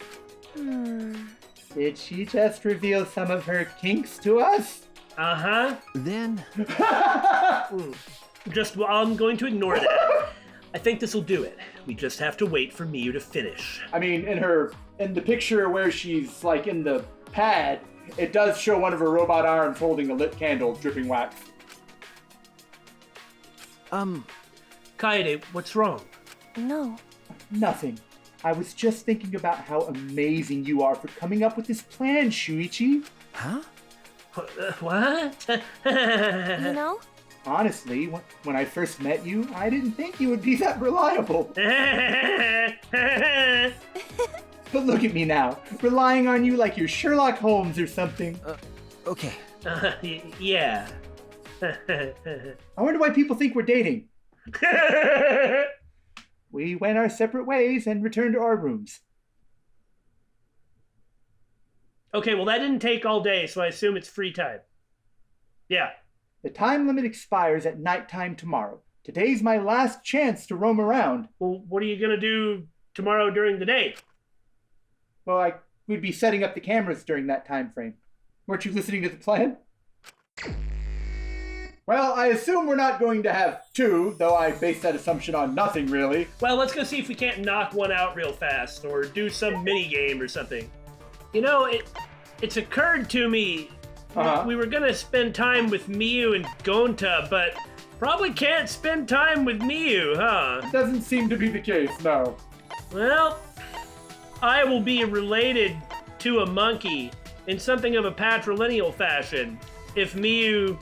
Did she just reveal some of her kinks to us? Uh-huh. Then, I'm going to ignore that. I think this will do it. We just have to wait for Miu to finish. I mean, in the picture where she's like in the pad, it does show one of her robot arms holding a lit candle, dripping wax. Kaede, what's wrong? No. Nothing. I was just thinking about how amazing you are for coming up with this plan, Shuichi. huh? What? You know? Honestly, when I first met you, I didn't think you would be that reliable. But look at me now, relying on you like you're Sherlock Holmes or something. Okay. Yeah. I wonder why people think we're dating. We went our separate ways and returned to our rooms. Okay, well, that didn't take all day, so I assume it's free time. Yeah. The time limit expires at nighttime tomorrow. Today's my last chance to roam around. Well, what are you going to do tomorrow during the day? Well, we'd be setting up the cameras during that time frame. Weren't you listening to the plan? Well, I assume we're not going to have two, though I base that assumption on nothing, really. Well, let's go see if we can't knock one out real fast, or do some mini-game or something. You know, it's occurred to me, we were gonna spend time with Miu and Gonta, but probably can't spend time with Miu, huh? Doesn't seem to be the case, no. Well, I will be related to a monkey in something of a patrilineal fashion if Miu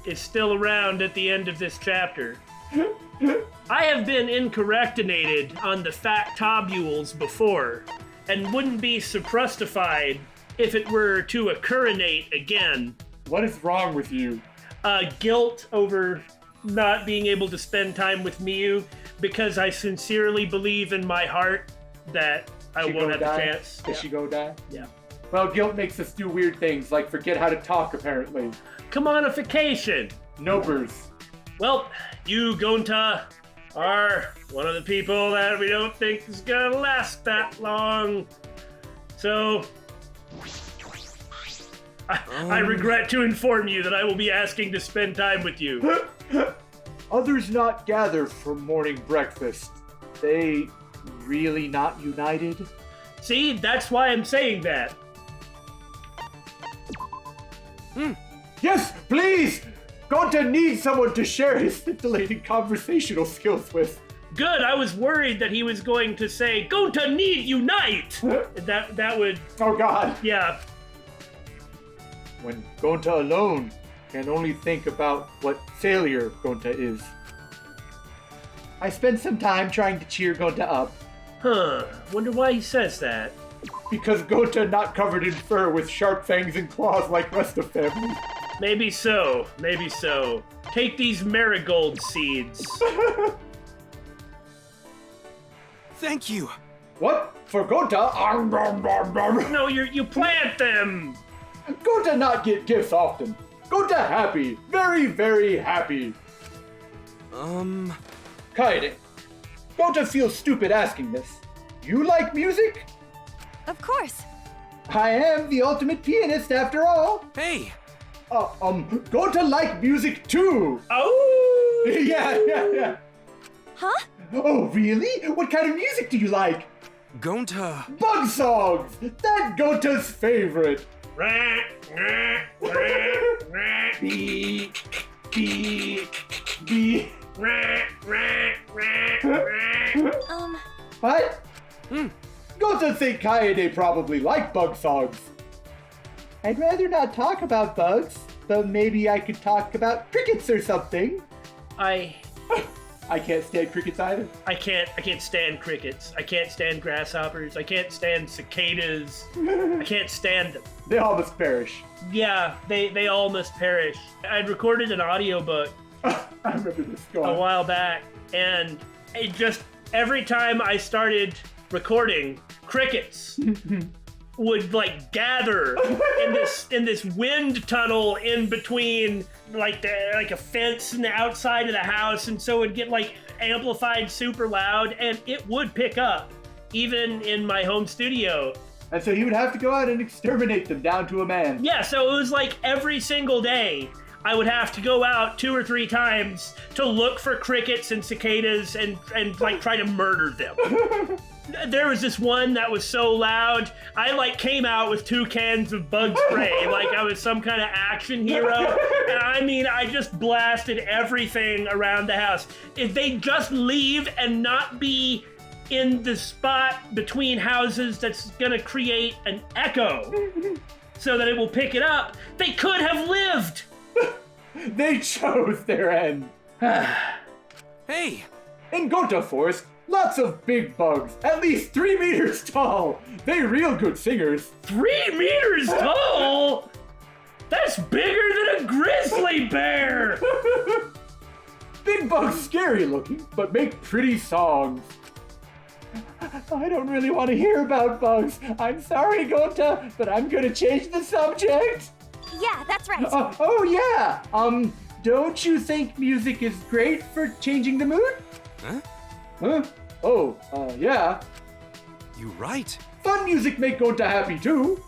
is still around at the end of this chapter. I have been incorrectinated on the factobules before, and wouldn't be suprustified if it were to occurrinate again. What is wrong with you? Guilt over not being able to spend time with Miu, because I sincerely believe in my heart that I won't have the chance. Did she go die? Yeah. Well, guilt makes us do weird things, like forget how to talk, apparently. Commodification. Nopers. Well, you, Gonta, are one of the people that we don't think is gonna last that long. So, I regret to inform you that I will be asking to spend time with you. Others not gather for morning breakfast. They really not united? See, that's why I'm saying that. Yes, please! Gonta needs someone to share his scintillating conversational skills with. Good, I was worried that he was going to say, Gonta need unite! That would... Oh god. Yeah. When Gonta alone can only think about what failure Gonta is. I spent some time trying to cheer Gonta up. Huh, wonder why he says that. Because Gonta not covered in fur with sharp fangs and claws like rest of family. Maybe so, maybe so. Take these marigold seeds. Thank you. What? For Gonta? No, you plant them! Gonta not get gifts often. Gonta happy. Very, very happy. Kaede. Gonta feels stupid asking this. You like music? Of course. I am the ultimate pianist after all. Hey! Gonta like music too. Oh! Yeah. Huh? Oh, really? What kind of music do you like? Gonta. Bug songs! That Gonta's favorite. Bee. What? Gonta think Kaede probably like bug songs. I'd rather not talk about bugs, but maybe I could talk about crickets or something. I can't stand crickets either. I can't stand crickets. I can't stand grasshoppers. I can't stand cicadas. I can't stand them. They all must perish. Yeah, they all must perish. I'd recorded an audiobook I remember this a going. while back, and it just, every time I started recording, crickets would like gather in this wind tunnel in between like a fence and the outside of the house, and so it'd get like amplified super loud, and it would pick up even in my home studio. And so he would have to go out and exterminate them down to a man. Yeah, so it was like every single day I would have to go out 2 or 3 times to look for crickets and cicadas and like try to murder them. There was this one that was so loud, I like came out with 2 cans of bug spray like I was some kind of action hero. And I mean, I just blasted everything around the house. If they just leave and not be in the spot between houses that's gonna create an echo so that it will pick it up, they could have lived. They chose their end. Hey! In Gonta Forest, Lots of big bugs, at least 3 meters tall. They real good singers. 3 meters tall? That's bigger than a grizzly bear! Big bugs scary looking, but make pretty songs. I don't really want to hear about bugs. I'm sorry, Gonta, but I'm gonna change the subject. Yeah, that's right. Oh yeah. Don't you think music is great for changing the mood? Huh? Huh? Oh, yeah. You right. Fun music make Gonta happy too.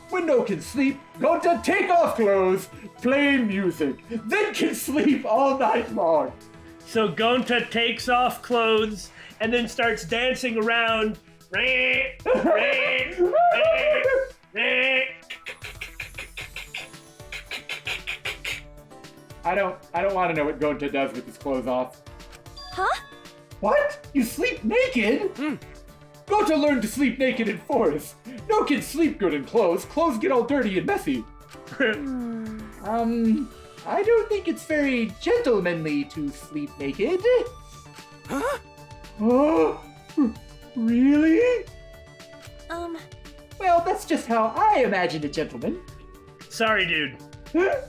When no can sleep, Gonta take off clothes, play music, then can sleep all night long. So Gonta takes off clothes and then starts dancing around. I don't want to know what Gonta does with his clothes off. Huh? What? You sleep naked? Gonta learned to sleep naked in forests. No kids sleep good in clothes. Clothes get all dirty and messy. I don't think it's very gentlemanly to sleep naked. Huh? Oh, really? Well, that's just how I imagine a gentleman. Sorry, dude.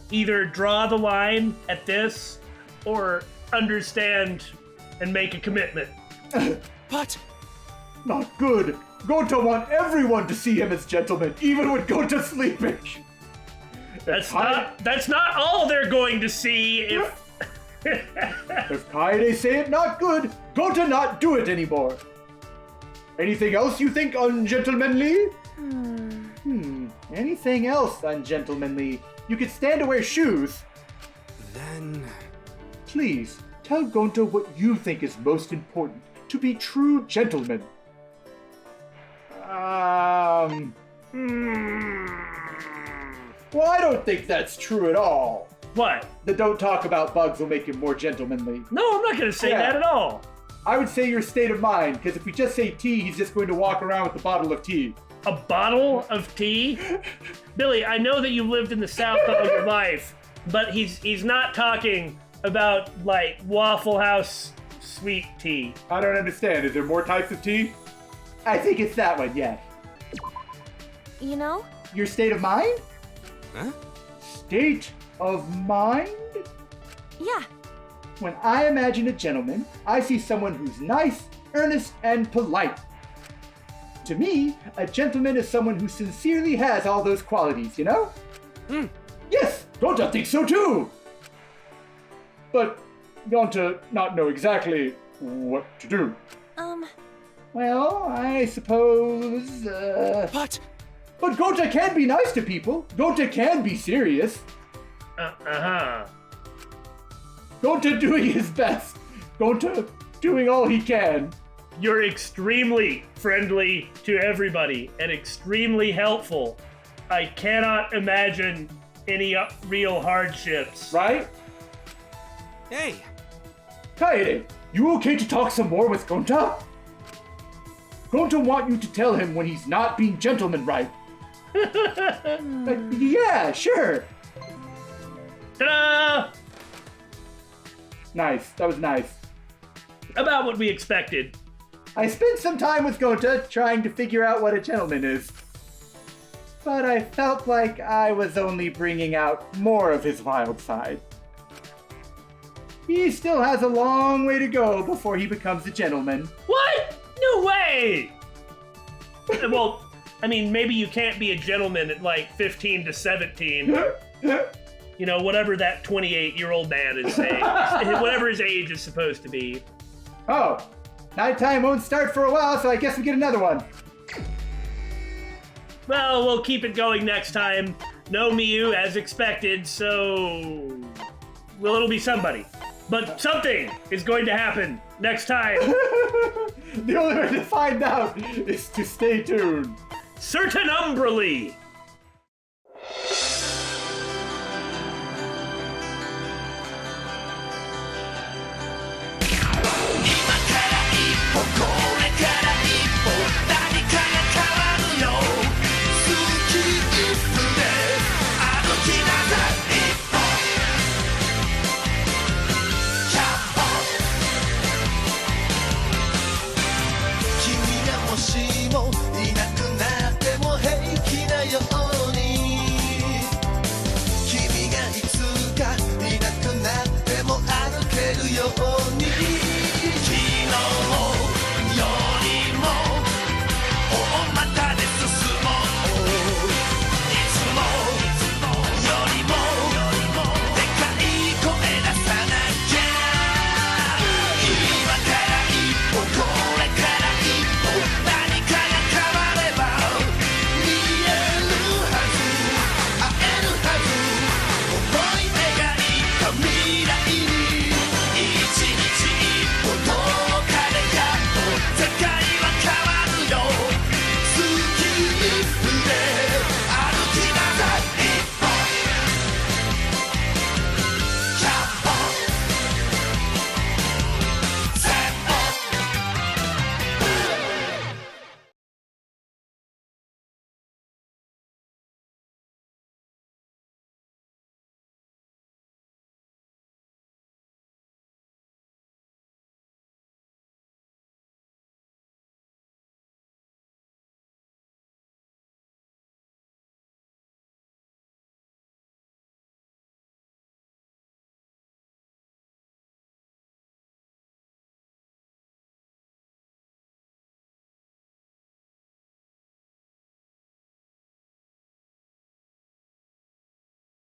Either draw the line at this or understand and make a commitment. But Not good. Gonta want everyone to see him as gentleman, even when Gonta's sleeping. That's not all they're going to see if If Kaede say it not good, Gonta not do it anymore. Anything else you think ungentlemanly? Anything else ungentlemanly? You could stand to wear shoes. then... Please, tell Gonta what you think is most important to be true gentlemen. Well, I don't think that's true at all. what? The don't talk about bugs will make him more gentlemanly. No, I'm not going to say Yeah. that at all. I would say your state of mind, because if we just say tea, he's just going to walk around with a bottle of tea. A bottle of tea? Billy, I know that you lived in the South all your life, but he's not talking about, like, Waffle House sweet tea. I don't understand. Is there more types of tea? I think it's that one, yes. You know? Your state of mind? Huh? State of mind? Yeah. When I imagine a gentleman, I see someone who's nice, earnest, and polite. To me, a gentleman is someone who sincerely has all those qualities, you know? Yes, Gonta thinks so too! But Gonta not know exactly what to do. Well, I suppose, But But Gonta can be nice to people. Gonta can be serious. Uh-huh. Gonta doing his best. Gonta doing all he can. You're extremely friendly to everybody and extremely helpful. I cannot imagine any real hardships. Right? hey, Kaede, you okay to talk some more with Gonta? Gonta want you to tell him when he's not being gentleman right. Yeah, sure. Ta-da! Nice, that was nice. About what we expected. I spent some time with Gonta trying to figure out what a gentleman is. But I felt like I was only bringing out more of his wild side. He still has a long way to go before he becomes a gentleman. What? No way! Well, I mean, maybe you can't be a gentleman at like 15 to 17. You know, whatever that 28-year-old man is saying. Whatever his age is supposed to be. Oh, nighttime won't start for a while, so I guess we get another one. Well, we'll keep it going next time. No Miu as expected, so... Well, it'll be somebody. But something is going to happen next time. The only way to find out is to stay tuned. Certainumbrally! your own.